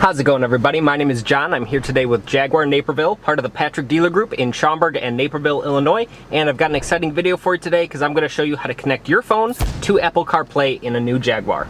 How's it going, everybody? My name is John. I'm here today with Jaguar Naperville, part of the Patrick Dealer Group in Schaumburg and Naperville, Illinois. And I've got an exciting video for you today because I'm going to show you how to connect your phone to Apple CarPlay in a new Jaguar.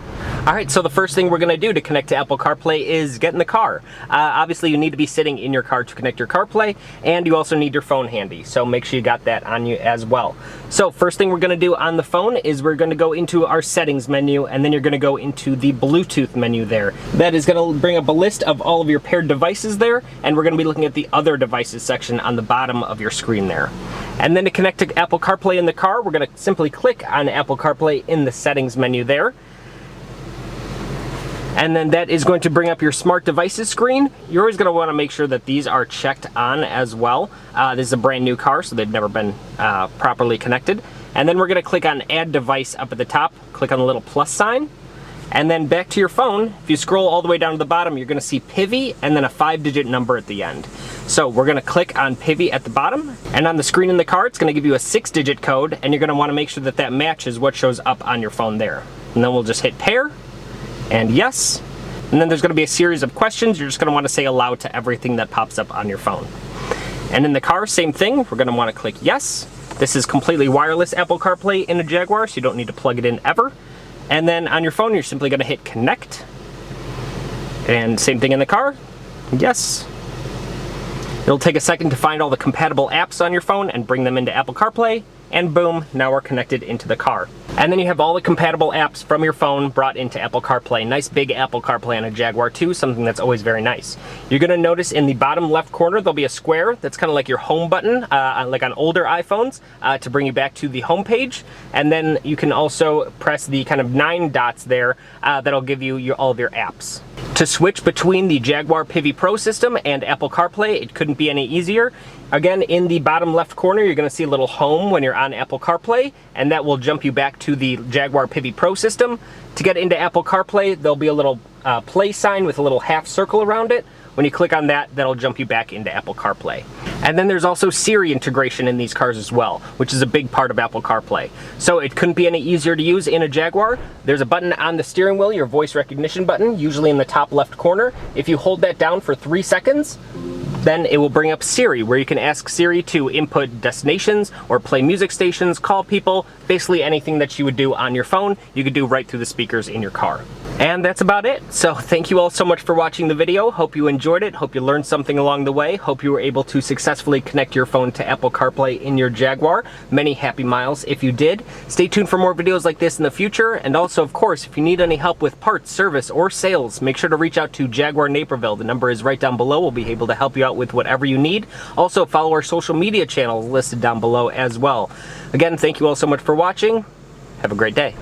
Alright, so the first thing we're going to do to connect to Apple CarPlay is get in the car. Obviously, you need to be sitting in your car to connect your CarPlay, and you also need your phone handy, so make sure you got that on you as well. So first thing we're going to do on the phone is we're going to go into our settings menu, and then you're going to go into the Bluetooth menu there. That is going to bring up a list of all of your paired devices there, and we're going to be looking at the other devices section on the bottom of your screen there. And then to connect to Apple CarPlay in the car, we're going to simply click on Apple CarPlay in the settings menu there. And then that is going to bring up your smart devices screen. You're always going to want to make sure that these are checked on as well. This is a brand new car, so they've never been properly connected. And then we're going to click on Add Device up at the top. Click on the little plus sign. And then back to your phone, if you scroll all the way down to the bottom, you're going to see Pivy and then a 5-digit number at the end. So we're going to click on Pivy at the bottom. And on the screen in the car, it's going to give you a 6-digit code. And you're going to want to make sure that that matches what shows up on your phone there. And then we'll just hit pair. And yes, and then there's going to be a series of questions. You're just going to want to say allow to everything that pops up on your phone. And in the car, same thing. We're going to want to click yes. This is completely wireless Apple CarPlay in a Jaguar, so you don't need to plug it in ever. And then on your phone, you're simply going to hit connect. And same thing in the car, yes. It'll take a second to find all the compatible apps on your phone and bring them into Apple CarPlay. And boom, now we're connected into the car. And then you have all the compatible apps from your phone brought into Apple CarPlay. Nice big Apple CarPlay on a Jaguar too, something that's always very nice. You're gonna notice in the bottom left corner, there'll be a square that's kind of like your home button, like on older iPhones, to bring you back to the home page. And then you can also press the kind of 9 dots there, that'll give you all of your apps. To switch between the Jaguar Pivy Pro system and Apple CarPlay, it couldn't be any easier. Again, in the bottom left corner, you're going to see a little home when you're on Apple CarPlay, and that will jump you back to the Jaguar Pivy Pro system. To get into Apple CarPlay, there'll be a little play sign with a little half circle around it. When you click on that, that'll jump you back into Apple CarPlay. And then there's also Siri integration in these cars as well, which is a big part of Apple CarPlay. So it couldn't be any easier to use in a Jaguar. There's a button on the steering wheel, your voice recognition button, usually in the top left corner. If you hold that down for 3 seconds, then it will bring up Siri, where you can ask Siri to input destinations or play music stations, call people, basically anything that you would do on your phone, you could do right through the speakers in your car. And that's about it. So thank you all so much for watching the video. Hope you enjoyed it. Hope you learned something along the way. Hope you were able to successfully connect your phone to Apple CarPlay in your Jaguar. Many happy miles if you did. Stay tuned for more videos like this in the future. And also, of course, if you need any help with parts, service, or sales, make sure to reach out to Jaguar Naperville. The number is right down below. We'll be able to help you out with whatever you need. Also, follow our social media channels listed down below as well. Again, thank you all so much for watching. Have a great day.